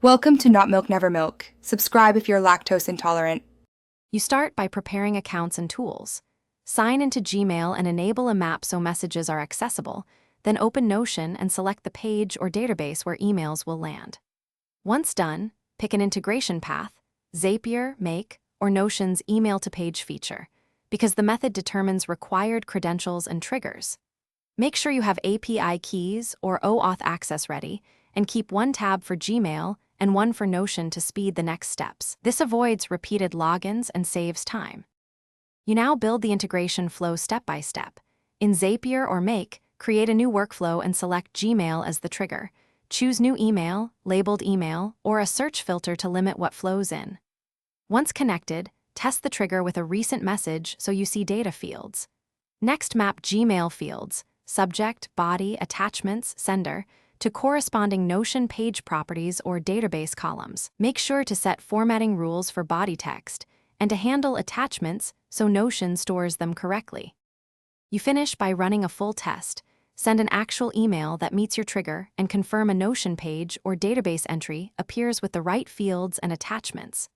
Welcome to Not Milk Never Milk. Subscribe if you're lactose intolerant. You start by preparing accounts and tools. Sign into Gmail and enable a map so messages are accessible, then open Notion and select the page or database where emails will land. Once done, pick an integration path, Zapier, Make, or Notion's email-to-page feature, because the method determines required credentials and triggers. Make sure you have API keys or OAuth access ready, and keep one tab for Gmail and one for Notion to speed the next steps. This avoids repeated logins and saves time. You now build the integration flow step by step. In Zapier or Make, create a new workflow and select Gmail as the trigger. Choose New Email, Labeled Email, or a search filter to limit what flows in. Once connected, test the trigger with a recent message so you see data fields. Next, map Gmail fields, subject, body, attachments, sender, to corresponding Notion page properties or database columns. Make sure to set formatting rules for body text and to handle attachments so Notion stores them correctly. You finish by running a full test, send an actual email that meets your trigger, and confirm a Notion page or database entry appears with the right fields and attachments.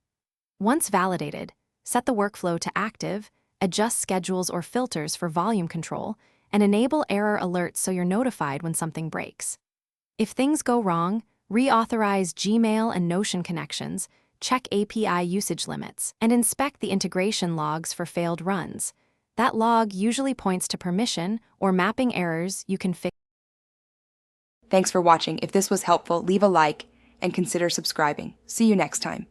Once validated, set the workflow to active, adjust schedules or filters for volume control, and enable error alerts so you're notified when something breaks. If things go wrong, reauthorize Gmail and Notion connections, check API usage limits, and inspect the integration logs for failed runs. That log usually points to permission or mapping errors you can fix. Thanks for watching. If this was helpful, leave a like and consider subscribing. See you next time.